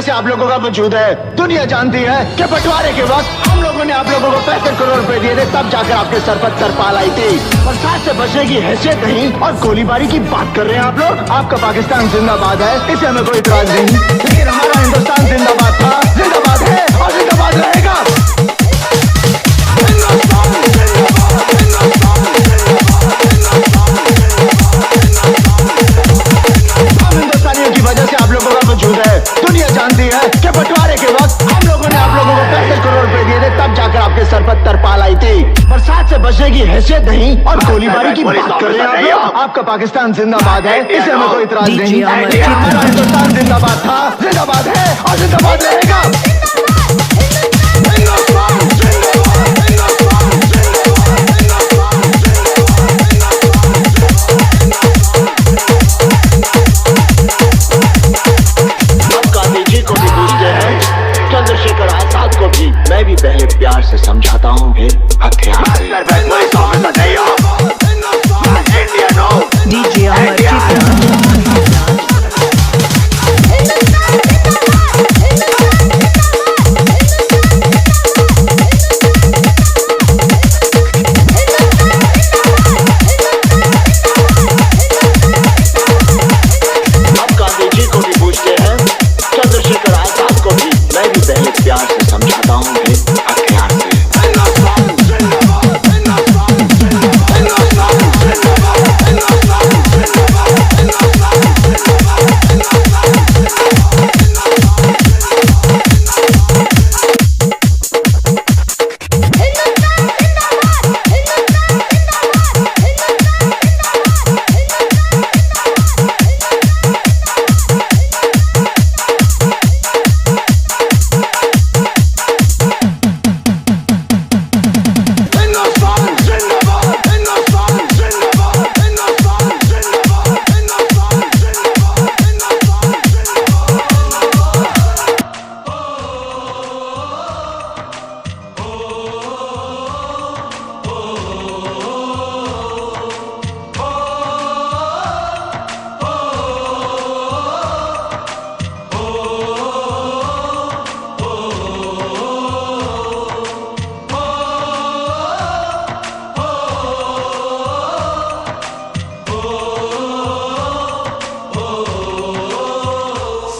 से आप लोगों का वजूद है। दुनिया जानती है कि बंटवारे के वक्त हम लोगों ने आप लोगों को 65 करोड़ रुपए दिए थे, तब जाकर आपके सर पर तरपाल आई थी। बरसात से बचने की हैसियत नहीं और गोलीबारी की बात कर रहे हैं आप लोग। आपका पाकिस्तान जिंदाबाद है, इसे हमें कोई इतराज नहीं, लेकिन हमारा हिंदुस्तान जिंदाबाद था, जिंदाबाद है और जिंदाबाद रहेगा। की वजह से आप लोगों का वजूद है। दुनिया जानती है कि बंटवारे के वक्त हम लोगों ने आप लोगों को 65 करोड़ रुपए दिए थे, तब जाकर आपके सर पर तरपाल आई थी। बरसात से बचने की हैसियत नहीं और गोलीबारी की बात कर रहे हैं आप लोग। आपका पाकिस्तान जिंदाबाद है, इसे हमें कोई इतराज नहीं, हमारा हिंदुस्तान जिंदाबाद था, जिंदाबाद है और जिंदाबाद रहेगा। चंद्रशेखर आजाद को भी मैं भी पहले प्यार से समझाता हूँ, फिर हथियार से। DJ Amar प्यार से समझाता हूँ, फिर हथियार से।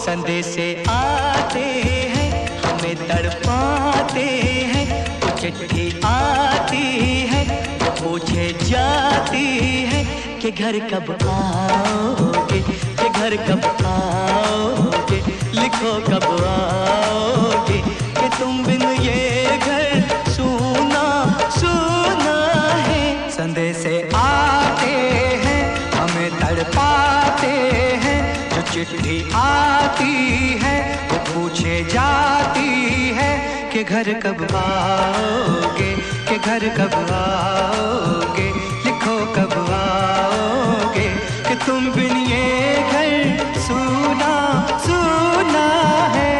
संदेशे आते हैं, हमें तड़पाते हैं, चिट्ठी आती है, पूछे जाती है कि घर कब आओगे, कि घर कब आओगे, लिखो कब आओगे, कि तुम बिन ये घर सूना सूना है। संदेशे आते हैं, हमें तड़पाते हैं, जो चिट्ठी आती है वो पूछे जाती है कि घर कब आओगे, कि घर कब आओगे, लिखो कब आओगे, कि तुम बिन ये घर सूना सूना है।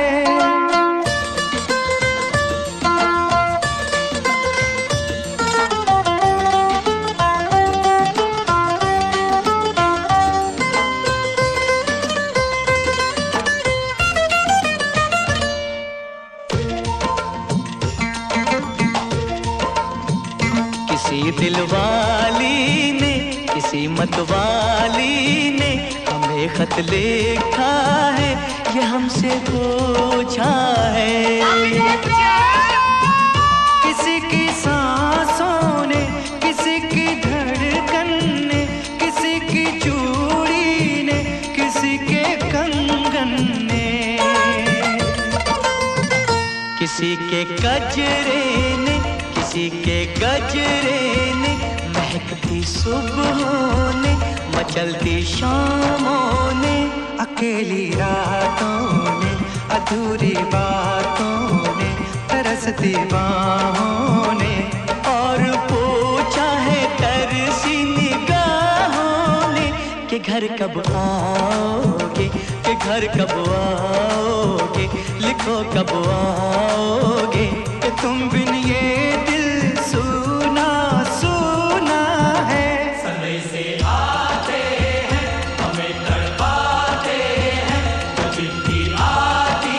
किसी दिलवाली ने, किसी मतवाली ने हमें खत लिखा है, ये हमसे पूछा है। किसी की सांसों ने, किसी की धड़कन ने, किसी की चूड़ी ने, किसी के कंगन ने, किसी के गजरे ने, किसी के गजरे ने, महकती सुबहों ने, मचलती शामों ने, अकेली रातों ने, अधूरी बातों ने, तरसती बाहों ने, और पूछा है तरसी निगाहों ने कि घर कब आओगे, कि घर कब आओगे, लिखो कब आओगे, कि तुम बिन ये दिल सूना सूना है। संदेशे आते हैं, हमें तड़पाते हैं, जो चिट्ठी आती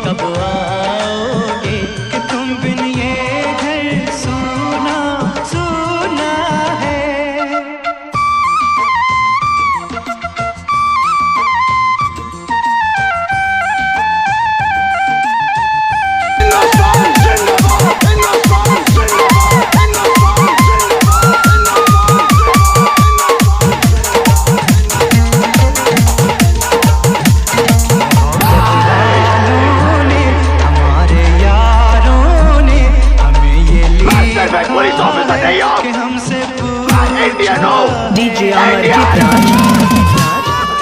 कब आओगे कि तुम बिन ये घर सूना सूना है। कि हमसे DJ Amarjit Raj.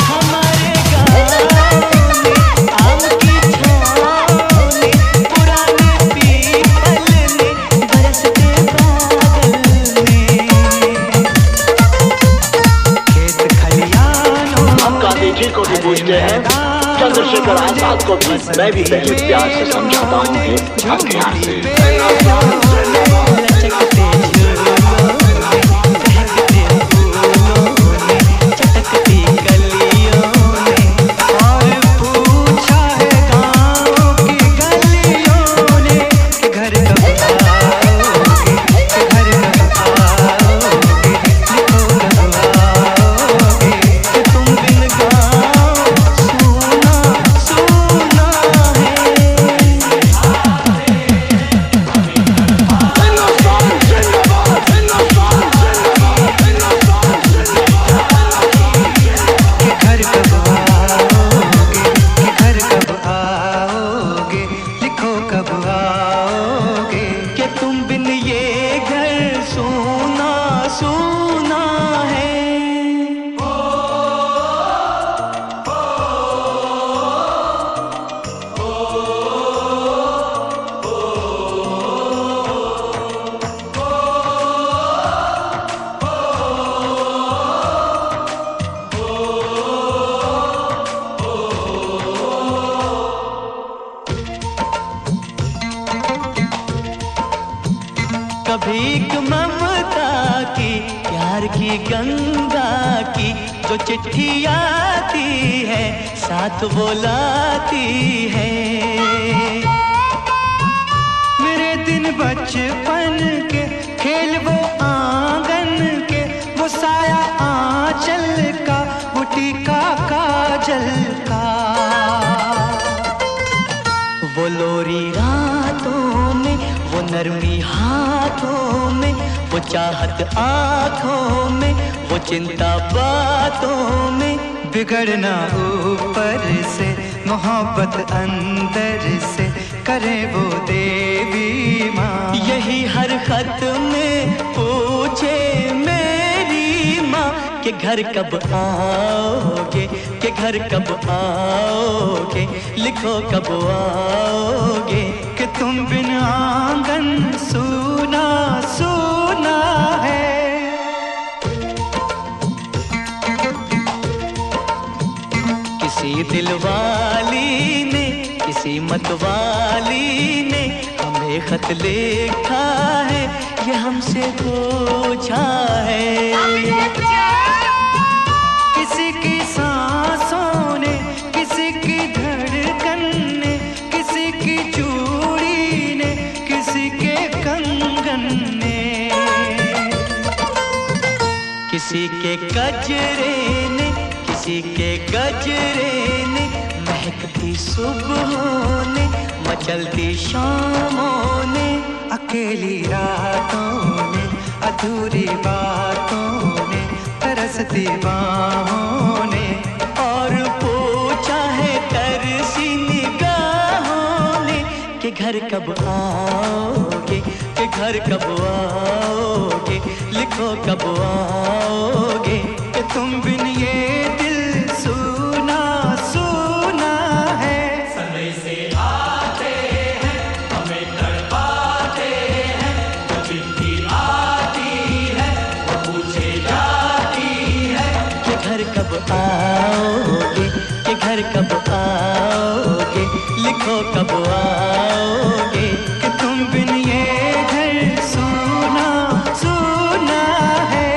हमारे गाँव में आम की छाँव में पुराने पीपल में बरसते बादल में खेत खलियानों हम गांधी जी को भी पूछते हैं, चंद्रशेखर आजाद को भी मैं भी पहले प्यार से समझाता हूँ कि हथियार से। लचकते झूलों में चहकते फूलों में चटकती गलियों में और पूछा है गाँव की गलियों ने कि घर कब आओगे, कि घर कब आओगे, लिखो कब आओगे कि तुम बिन गाँव सूना सूना है। कि घर कब आओगे, कि घर कब आओगे, लिखो कब आओगे कि तुम बिन ये घर सूना सूना है। कभी एक ममता की प्यार की गंगा की जो चिट्ठी आती है साथ वो लाती है। मेरे दिन बचपन के खेल वो आंगन के वो साया आंचल का वो टीका काजल का वो लोरी रातों में वो नरमी हाथों में वो चाहत आँखों में वो चिंता बातों में बिगड़ना ऊपर से मोहब्बत अंदर से करे वो देवी माँ। यही हर खत में पूछे मेरी माँ कि घर कब आओगे, कि घर कब आओगे, लिखो कब आओगे कि तुम बिन आंगन सूना सूना है। किसी दिलवाली ने किसी मतवाली ने हमें खत लिखा है ये हमसे पूछा है। किसी की सांसों ने किसी की धड़कन ने किसी की चूड़ी ने किसी के कंगन ने किसी के गजरे ने किसी के गजरे ने महकती सुबहों ने मचलती शामों ने अकेली रातों ने अधूरी बातों ने तरसती बाहों ने और पूछा है तरसी निगाहों ने कि घर कब आओगे, कि घर कब आओगे, लिखो कब आओगे कि तुम बिन ये दिल सूना सूना है। समय से आते हैं हमें तड़पाते हैं, जो चिट्ठी आती है वो पूछे जाती है कि घर कब आओगे, कि घर कब आओगे, लिखो कब आओगे कि तुम बिन ये घर सूना सूना है।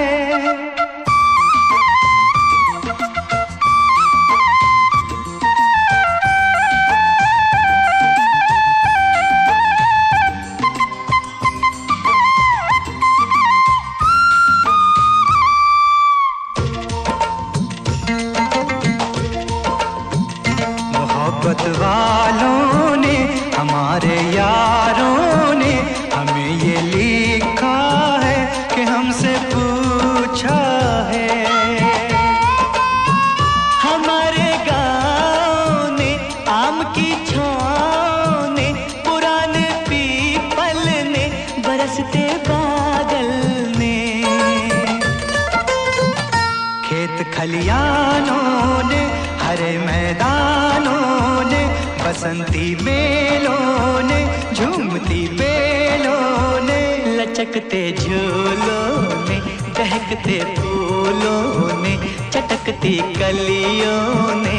खलियानों ने, हरे मैदानों ने, बसंती मेलों ने, झूमती बेलों ने, लचकते झूलों ने, दहकते फूलों ने, चटकती कलियों ने,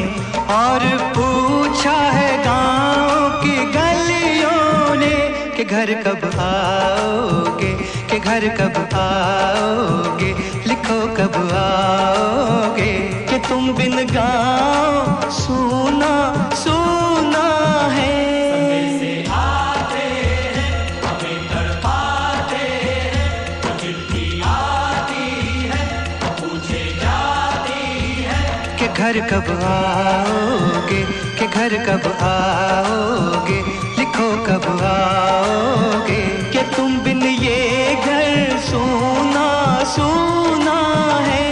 और पूछा है गाँव की गलियों ने कि घर कब आओगे, कि घर कब आओगे, लिखो कब आओगे, कि तुम बिन गाँव सूना सूना है। से आते हैं हमें तड़पाते हैं, तो चिट्ठी आती है तो पूछे जाती है कि घर कब आओगे, कि घर कब आओगे, लिखो कब आओगे, कि तुम बिन ये घर सूना सूना है।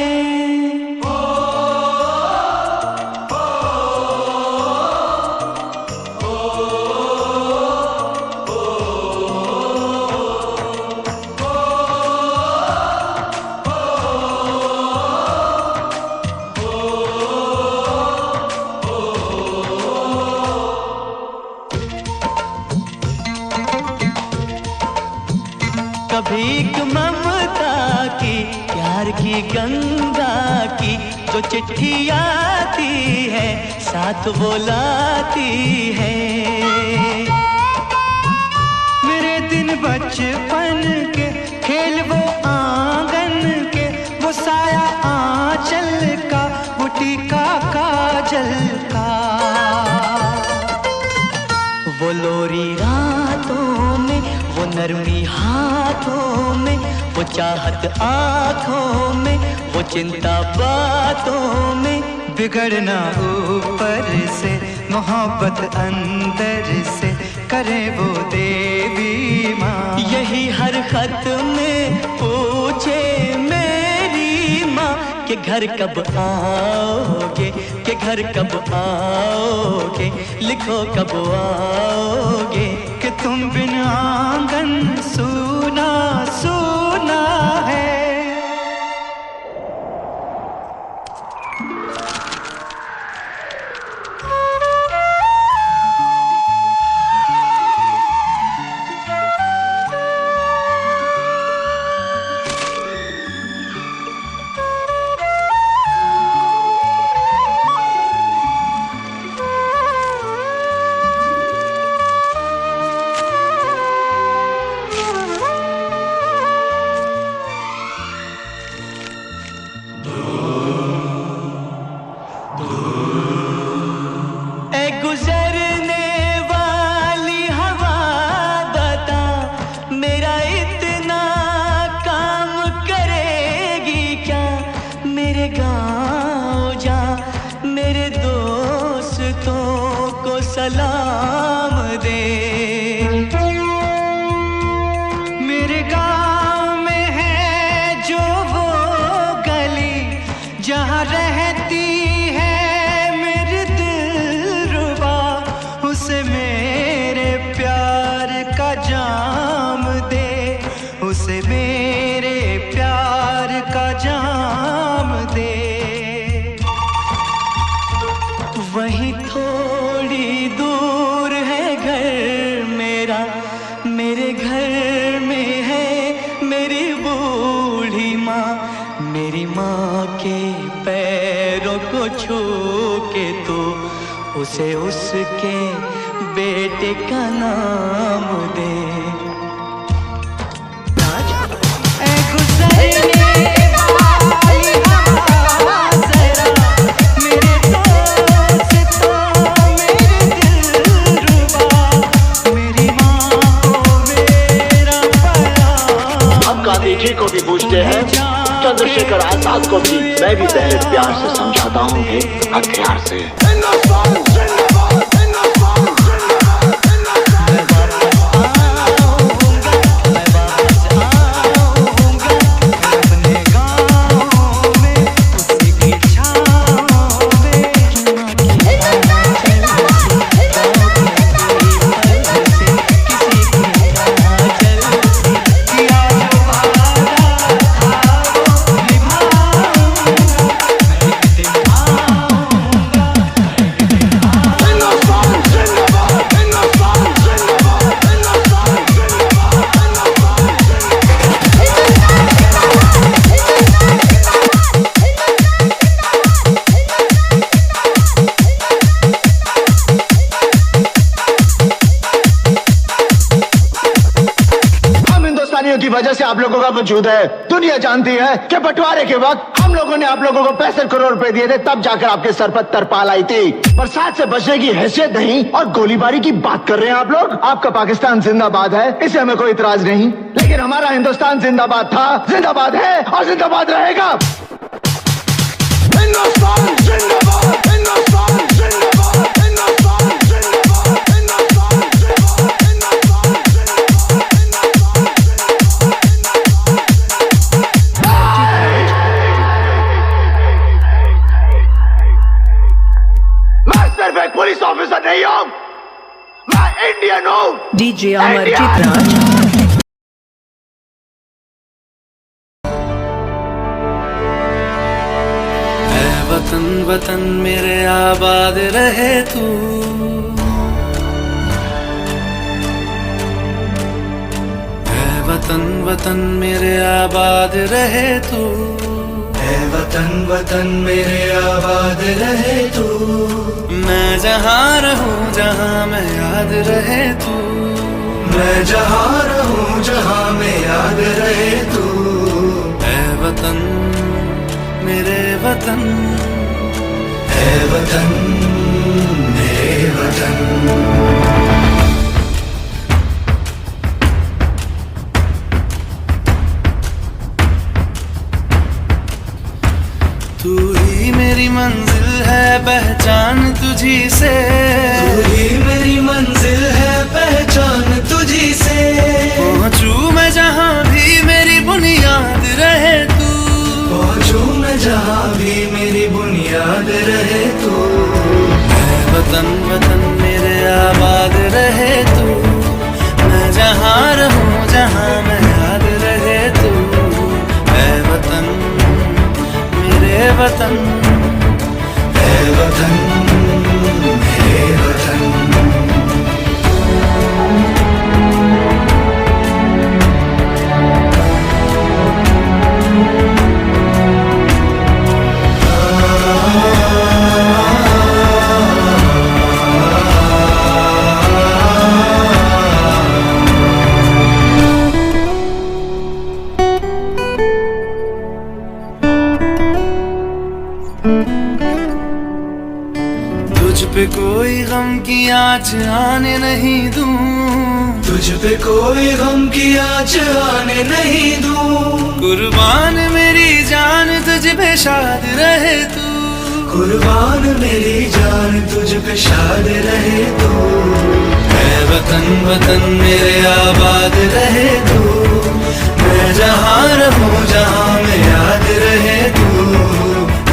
कभी एक ममता की, प्यार की गंगा की, जो चिट्ठी आती है साथ वो लाती है। मेरे दिन बचपन के, खेल वो आंगन के, वो साया आंचल का, वो टीका काजल का, वो लोरी रातों में, वो नरमी हाथों में, वो चाहत आँखों में, वो चिंता बातों में, बिगड़ना ऊपर से, मोहब्बत अंदर से, करे वो देवी माँ। यही हर खत में पूछे मेरी माँ कि घर कब आओगे, कि घर कब आओगे, लिखो कब आओगे, कि तुम बिन आंगन सूना सूना है। सलाम दे। मेरे गाँव में है जो वो गली जहाँ रहती है मेरी दिलरुबा, उसे मेरे प्यार का जाम दे, उसे मेरे प्यार का जाम दे। वहीं थोड़ी दूर है घर मेरा, मेरे घर में है मेरी बूढ़ी माँ। मेरी माँ के पैरों को छू के तो उसे उसके बेटे का नाम दे। गांधी जी को भी पूछते हैं, चंद्रशेखर आजाद को भी। मैं भी पहले प्यार से समझाता हूँ, हथियार से। लोगों का वजूद है। दुनिया जानती है कि बंटवारे के वक्त हम लोगों ने आप लोगों को 65 करोड़ रुपए दिए थे, तब जाकर आपके सर पर तरपाल आई थी। बरसात से बचने की हैसियत नहीं और गोलीबारी की बात कर रहे हैं आप लोग। आपका पाकिस्तान जिंदाबाद है, इसे हमें कोई इतराज नहीं, लेकिन हमारा हिंदुस्तान जिंदाबाद था, जिंदाबाद है और जिंदाबाद रहेगा। हिंदुस्तान जिंदाबाद, हिंदुस्तान जिंदाबाद, हिंदुस्तान जिंदाबाद, हिंदुस्तान जिंदाबाद, हिंदुस्तान जिंदाबाद। मैं सिर्फ एक पुलिस ऑफिसर नहीं हूं, मैं इंडियन हूं। डीजे अमरजीत राज। वतन वतन मेरे आबाद रहे तू, है वतन वतन मेरे आबाद रहे तू, है वतन वतन मेरे आबाद रहे तू। मैं जहाँ रहूँ जहाँ मैं याद रहे तू, मैं जहाँ रहूँ जहाँ मैं याद रहे तू। है वतन मेरे वतन, है वतन मेरे वतन। तू ही मेरी मंजिल है, पहचान तुझी से, तू ही मेरी मंजिल है, पहचान तुझी से। पहुँचूं मैं जहाँ भी मेरी बुनियाद रहे तू, पहुँचूं मैं जहाँ भी मेरी बुनियाद रहे तू। है वतन वतन मेरे आबाद रहे तू, मैं जहाँ रहूँ जहाँ मैं याद रहे तू। है वतन मेरे वतन, है वतन मेरे वतन। तुझ पे कोई गम की आँच आने नहीं दूं, तुझ पे कोई गम की आँच आने नहीं दूं। कुर्बान मेरी जान तुझ पे शाद रहे तू, कुर्बान मेरी जान तुझ पे शाद रहे तू। है वतन वतन मेरे आबाद रहे तू, मैं जहाँ रहूँ जहाँ मैं याद रहे तू।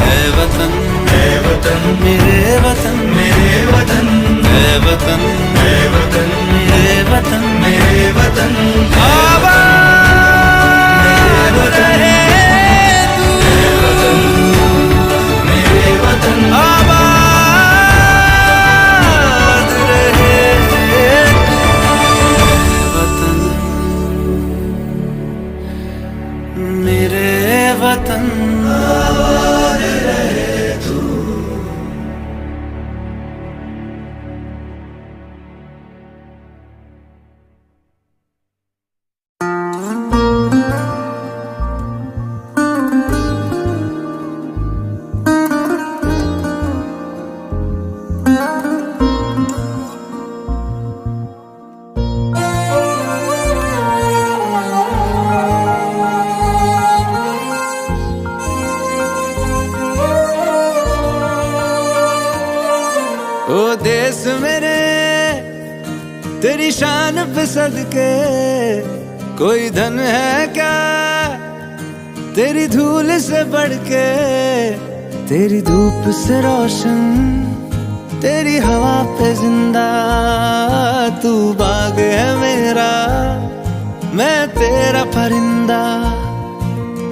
है वतन, है वतन मेरे वतन, मेरे वतन। है वतन, है वतन मेरे वतन, मेरे वतन। आबाद रहे तू, मेरे वतन, मेरे वतन। आबाद रहे तू, वतन मेरे वतन। आबाद रहे तू। ओ देश मेरे तेरी शान पे सदके, कोई धन है क्या तेरी धूल से बढ़ के। तेरी धूप से रोशन, तेरी हवा पे जिंदा, तू बाग है मेरा, मैं तेरा परिंदा।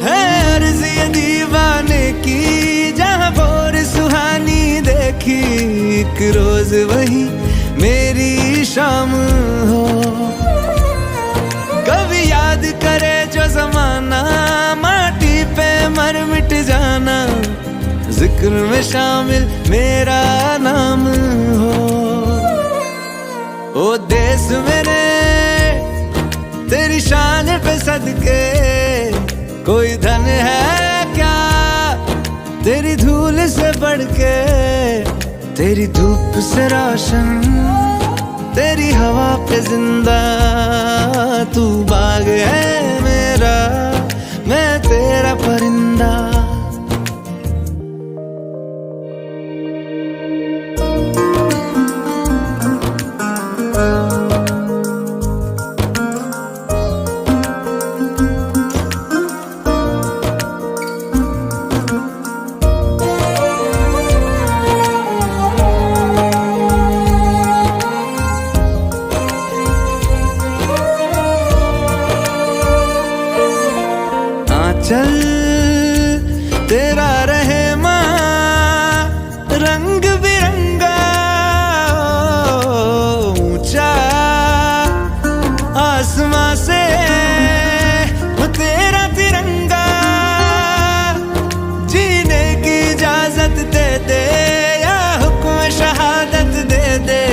है अर्ज़ ये दीवाने की, जहाँ भोर सुहानी देखी, एक रोज वही मेरी शाम हो। कभी याद करे जो जमाना, माटी पे मर मिट जाना, जिक्र में शामिल मेरा नाम हो। ओ देश मेरे तेरी शान पे सदके, कोई धन है क्या तेरी धूल से बढ़ के, तेरी धूप से रोशन, तेरी हवा पे जिंदा। तू बाग है मेरा, मैं तेरा परिंदा। चल तेरा रहे माँ रंग बिरंगा, ऊंचा आसमां से वो तेरा तिरंगा। जीने की इजाजत दे दे या हुक्म शहादत दे दे,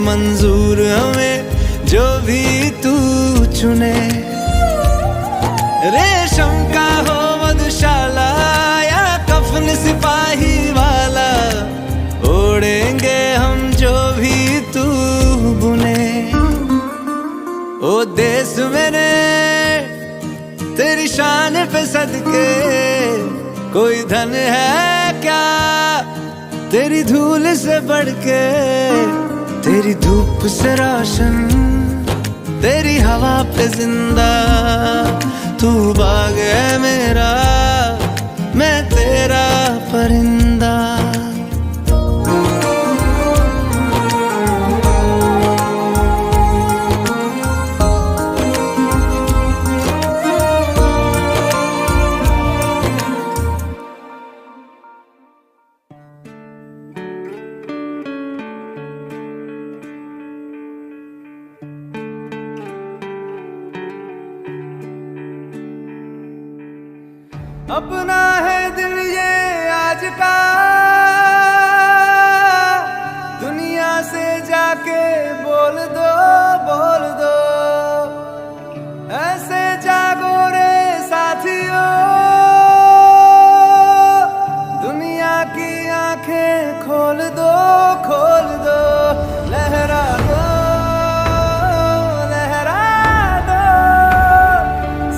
मंजूर हमें जो भी तू चुने। रेशम का हो मधुशाला या कफन सिपाही वाला, ओढ़ेंगे हम जो भी तू बुने। ओ देश मेरे तेरी शान पे सदके, कोई धन है क्या तेरी धूल से बढ़ के, तेरी धूप से रोशन, तेरी हवा पे जिंदा। तू बाग है मेरा, मैं तेरा परिंदा। अपना है दिल ये आज का, दुनिया से जाके बोल दो, बोल दो। ऐसे जागो रे साथियों, दुनिया की आंखें खोल दो, खोल दो। लहरा दो, लहरा दो,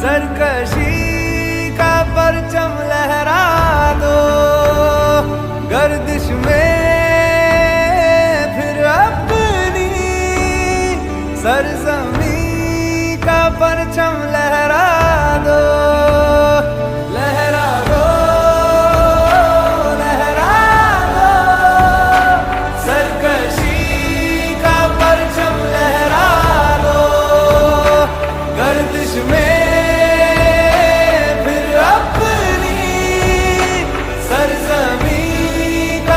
सरकशी परचम लहरा दो। गर्दिश में फिर अपनी सरजमी का परचम लहरा दो। लहरा दो, लहरा दो, सरकशी का परचम लहरा दो। गर्दिश में सरजमी का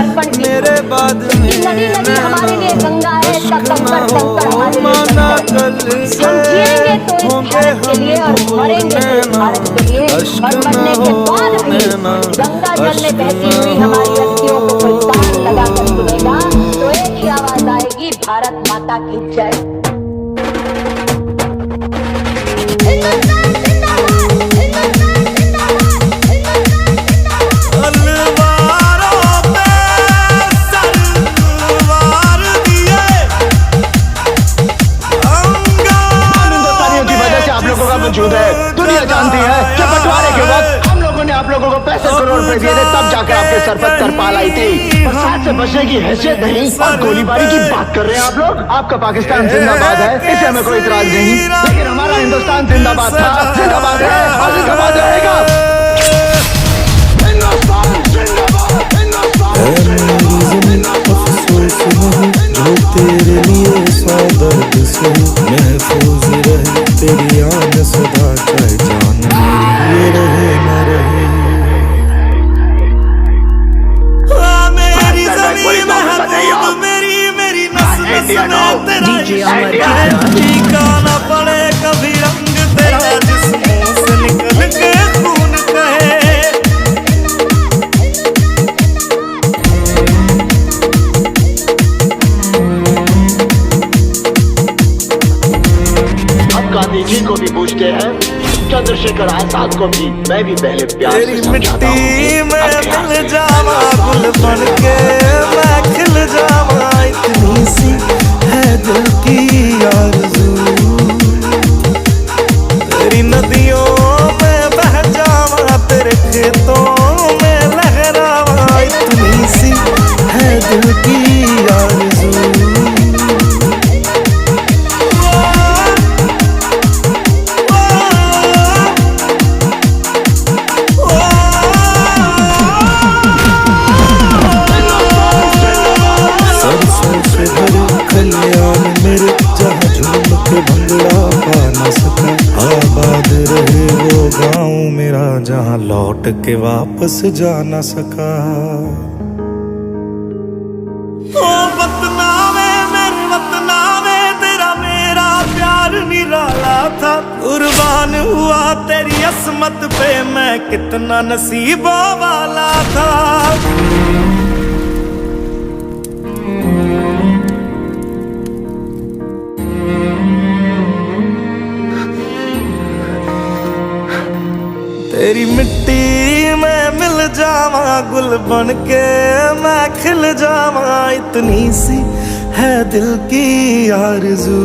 अर्पण की मेरे बाद नदी नदी हमारे लिए गंगा है, इसका कंकड़ कंकड़ हमारे लिए माना कंकड़। कल से हम जिएंगे तो इस होंगे भारत के लिए और हम मरेंगे तो इस भारत के लिए, और मरने के बाद भी गंगा जल में बहती हुई हमारी अस्थियों को कोई तान लगा कर सुनेगा तो एक ही आवाज आएगी, भारत माता की जय। मौजूद है। दुनिया जानती है कि बंटवारे के वक्त हम लोगों ने आप लोगों को पैसे करोड़ रुपए दिए थे, तब जाकर आपके सर पर तरपाल आई थी। बरसात से बचने की हैसियत नहीं और गोलीबारी की बात कर रहे हैं आप लोग। आपका पाकिस्तान जिंदाबाद है, इसे हमें कोई इतराज नहीं, लेकिन हमारा हिंदुस्तान जिंदाबाद था, जिंदाबाद है और जिंदाबाद रहेगा। जो तेरे लिए सौ दर्द से महफूज रहे तेरी आन सदा, चाहे जान मेरी ये रहे न रहे। मेरी ज़मीं महबूब मेरी नस्ल में तेरा टीका न पड़े कभी रंग तेरा, जिस मुंह से निकल के खून कहे। गांधी जी को भी पूछते हैं, चंद्रशेखर आजाद को भी, मैं भी पहले प्यार तेरी से समझाता हूँ। मिट्टी में मिल जावा गुल बन के मैं खिल जावा, इतनी सी है दिल की आरज़ू। तेरी नदियों में बह जावा, तेरे खेतों में लहरावा, इतनी सी है दिल की आरज़ू। आबाद रहे वो गाँव मेरा जहाँ लौट के वापस जा न सका। ओ वतना में मेरे वतना में तेरा मेरा प्यार निराला था, कुर्बान हुआ तेरी असमत पे मैं कितना नसीबों वाला था। तेरी मिट्टी में मिल जावा गुल बन के मैं खिल जावा, इतनी सी है दिल की आरज़ू।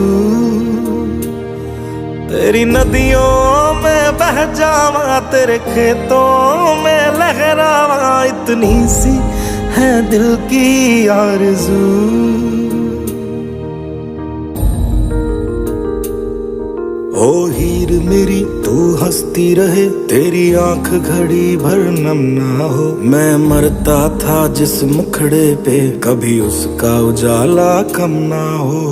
तेरी नदियों में बह जावा, तेरे खेतों में लहरावा, इतनी सी है दिल की आरज़ू। ओ हीर मेरी तू हंसती रहे, तेरी आंख घड़ी भर नम ना हो। मैं मरता था जिस मुखड़े पे कभी उसका उजाला कम ना हो।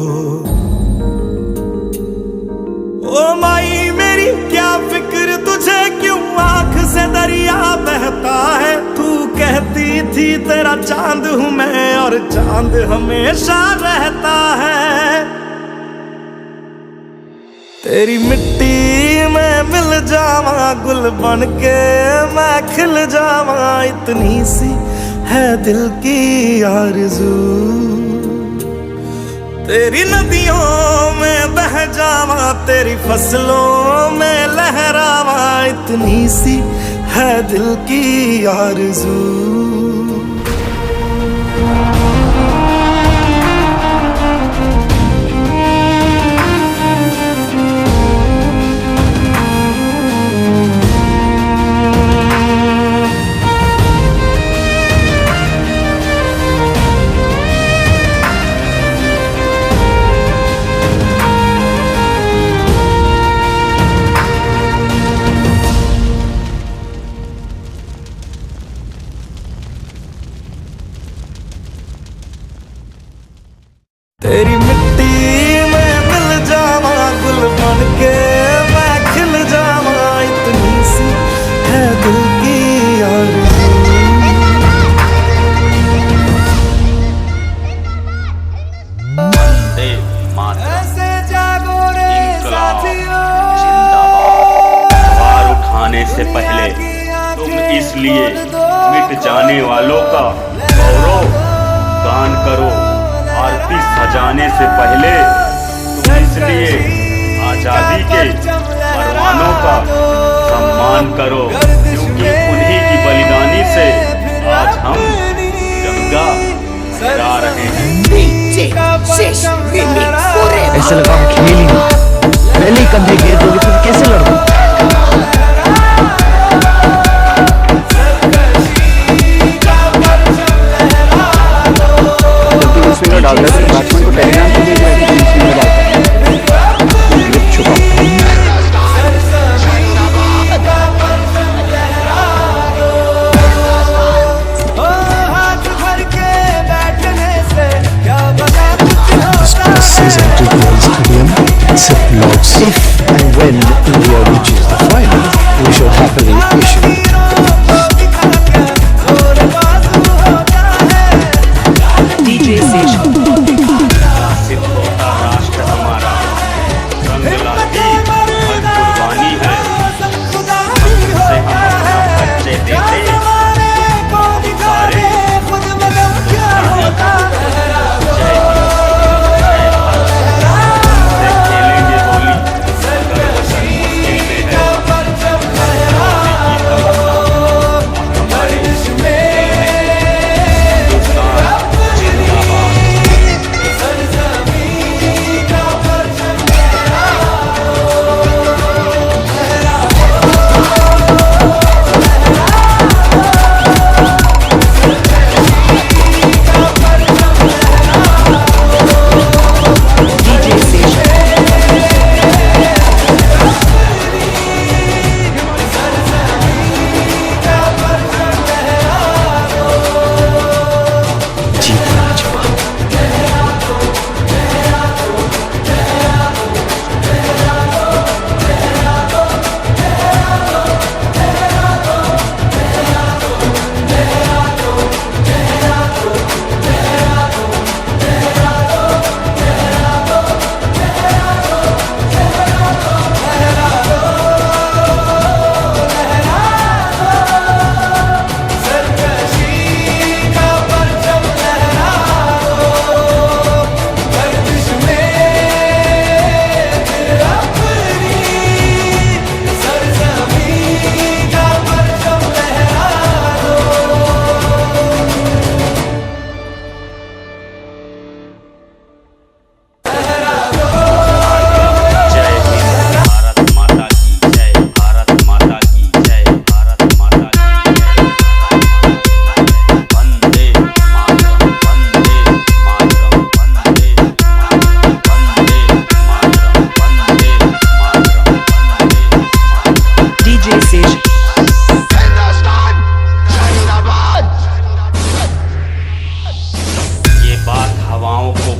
ओ माई मेरी क्या फिक्र तुझे, क्यों आंख से दरिया बहता है। तू कहती थी तेरा चांद हूँ मैं और चांद हमेशा रहता है। तेरी मिट्टी में मिल जावा गुल बन के मैं खिल जावा, इतनी सी है दिल की आरज़ू। तेरी नदियों में बह जावा, तेरी फसलों में लहरावा, इतनी सी है दिल की आरज़ू। तेरी मिट्टी में मिल जावा गुल बन के मैं खिल जावा, इतनी सी है दिल की आरज़ू। आरती सजाने से पहले तुम इसलिए आजादी के परवानों का सम्मान करो, क्योंकि उन्हीं की बलिदानी से आज हम तिरंगा लहरा रहे हैं। ऐसे लगा हम खेल ही नहीं, पहले ही कंधे घेर दोगे तो कैसे लड़ोगे? स्विंगर डाल रहे थे, बैट्समैन को टेलीग्राम पे भेज रहे थे, स्विंगर डालता है, ग्रिप छुपा। Is entered the stadium except Lord's. If and when India reaches the final, we shall happily issue. DJ Session. सिद्ध होता राष्ट्र हमारा, रंग लाती हर कुर्बानी है, से हम अपना बच्चे देते सारे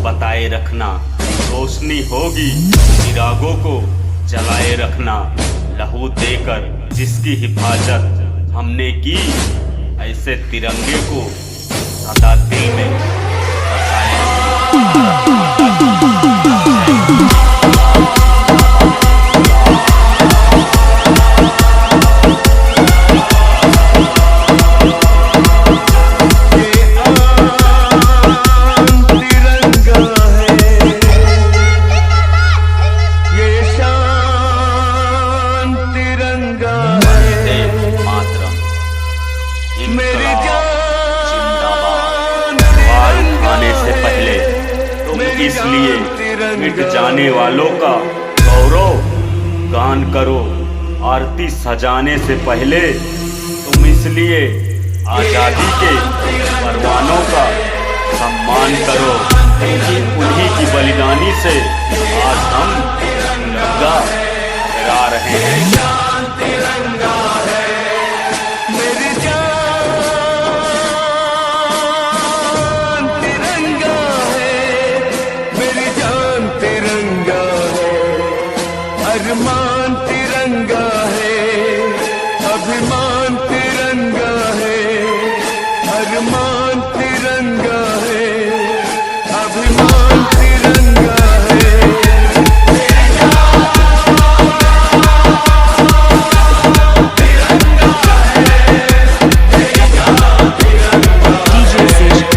बनाए रखना, रोशनी होगी चिरागों को जलाए रखना, लहू देकर जिसकी हिफाजत हमने की, ऐसे तिरंगे को सदा दिल में बसाए इसलिए मिट जाने वालों का गौरव गान करो, आरती सजाने से पहले तुम इसलिए आजादी के परवानों का सम्मान करो, क्योंकि उन्हीं की बलिदानी से आज हम तिरंगा लहरा रहे हैं। अभिमान तिरंगा है, अभिमान तिरंगा है, अभिमान तिरंगा है, अभिमान तिरंगा है। DJ Session.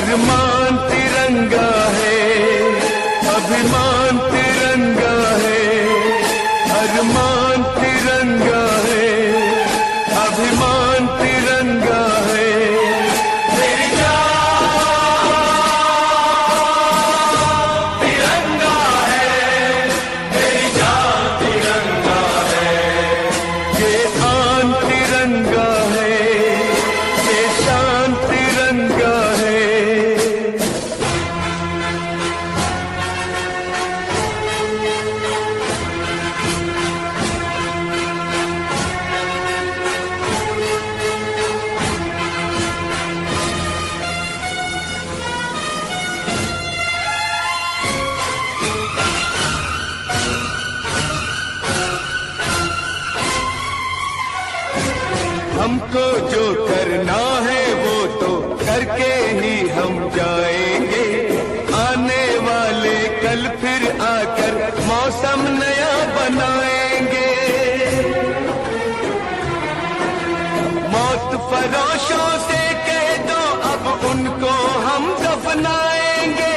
अरमान तिरंगा है, अभिमान तिरंगा है, अरमान तिरंगा है, अभिमान तिरंगा है। मेरी जान तिरंगा है, मेरी जान तिरंगा है। ये आन तिरंगा है, ये शान तिरंगा है। हमको जो करना है वो तो करके ही हम जाएंगे। आने वाले कल फिर आकर मौसम नया बनाएंगे। मौत फरोशों से कह दो अब उनको हम दफनाएंगे।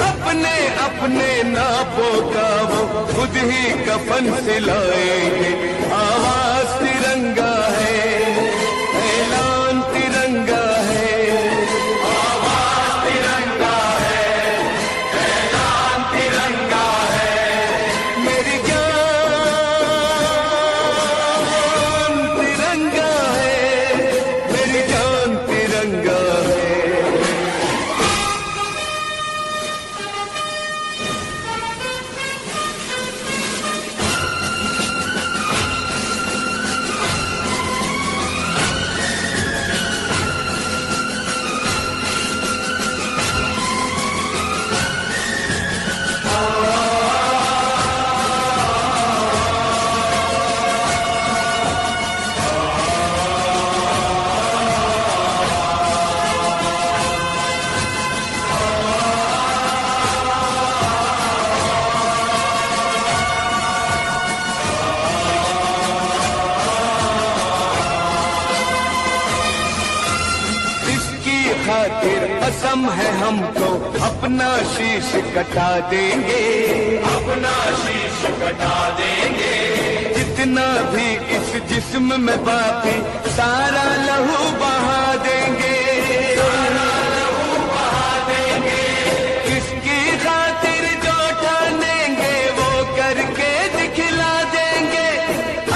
अपने अपने नापों का वो खुद ही कफन सिलाएंगे। आवाज तिरंगा है, ऐलान तिरंगा है, आवाज तिरंगा है, ऐलान तिरंगा है। मेरी जान तिरंगा है, मेरी जान तिरंगा है। खातिर कसम है हमको अपना शीश कटा देंगे, अपना शीश कटा देंगे। जितना भी इस जिस्म में बाकी सारा लहू बहा देंगे, सारा लहू बहा देंगे। किसकी खातिर जो ठानेंगे वो करके दिखला देंगे।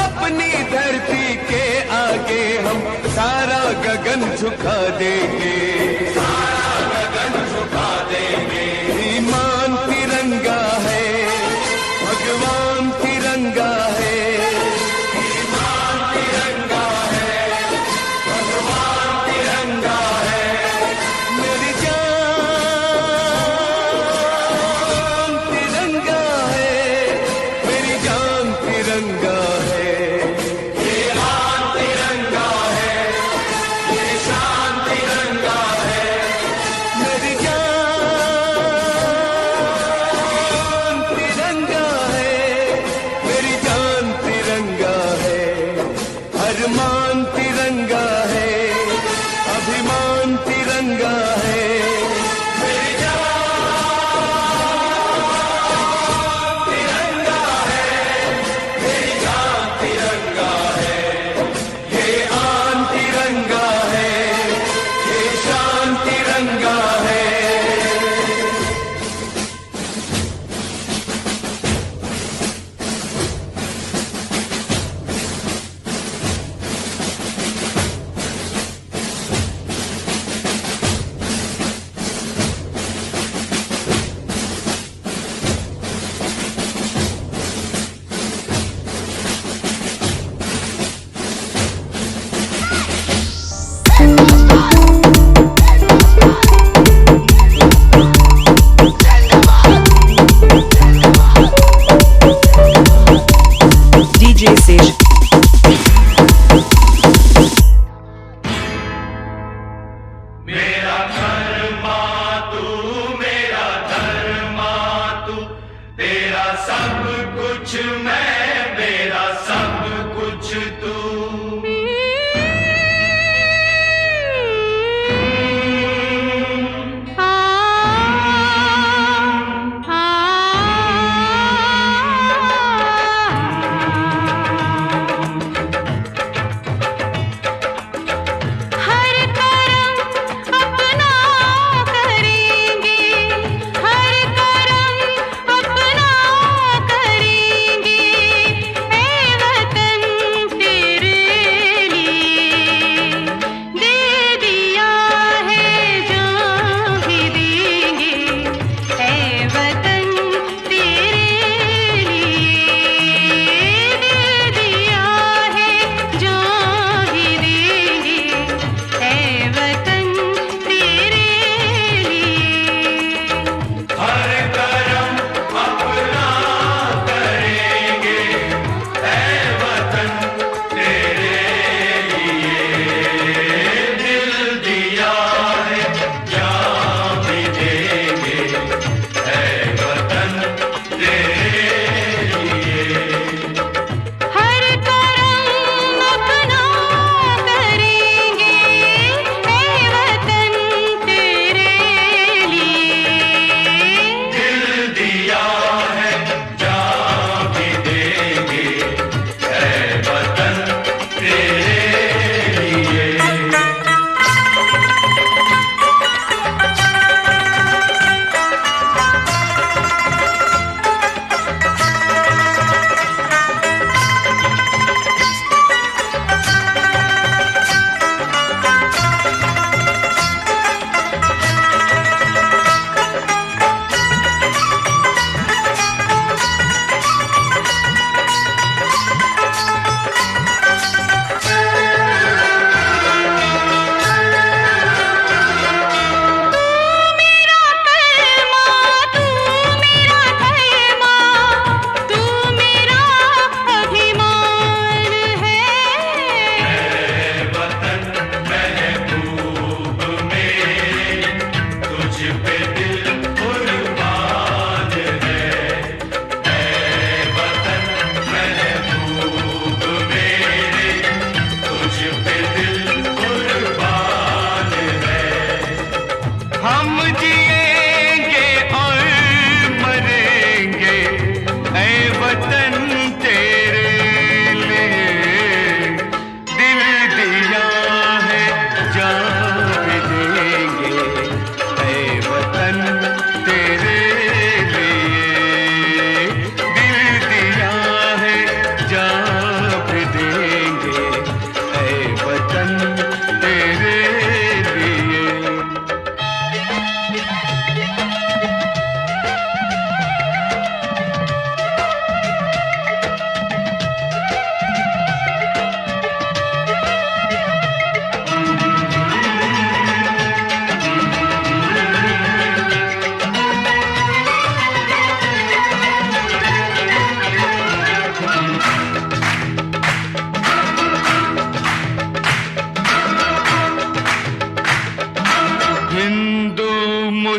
अपनी धरती के आगे हम सारा गगन झुका देंगे, सारा गगन झुका देंगे। ईमान तिरंगा है, भगवान तिरंगा है, ईमान तिरंगा है, भगवान तिरंगा है। मेरी जान तिरंगा है, मेरी जान तिरंगा है। अरमान तिरंगा है, अभिमान तिरंगा है। मेरी जान तिरंगा है, मेरी जान तिरंगा है। ये आन तिरंगा है, ये शान तिरंगा है। DJ Sej. मेरा धर्मा तू, मेरा धर्मा तू, तेरा सब कुछ मैं, मेरा सब कुछ तू।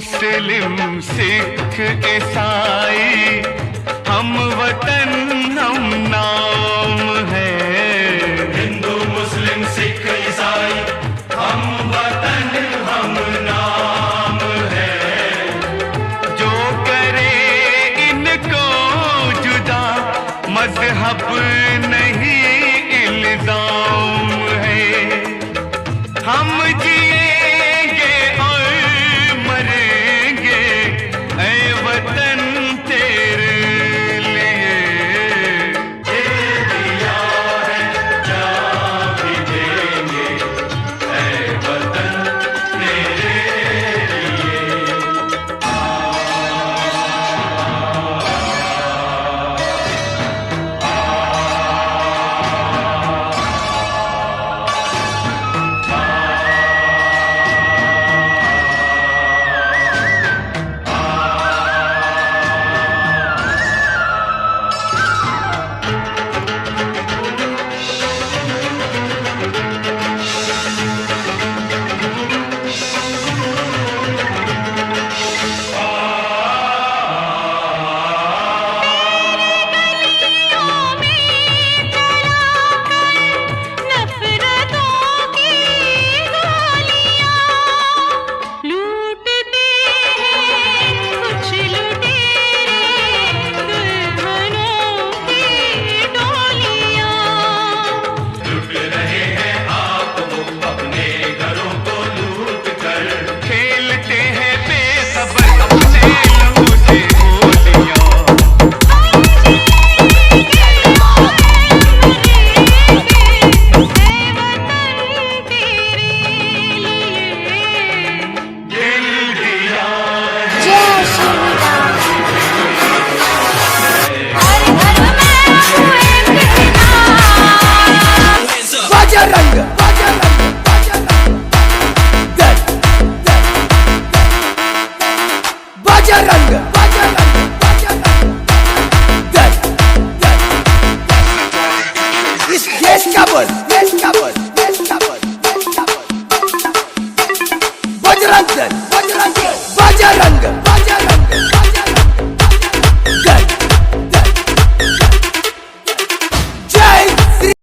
मुस्लिम सिख ईसाई हम वतन हम नाम है। हिंदू मुस्लिम सिख ईसाई हम वतन हम नाम है। जो करे इनको जुदा मजहब नहीं इल्जाम है। हम जिए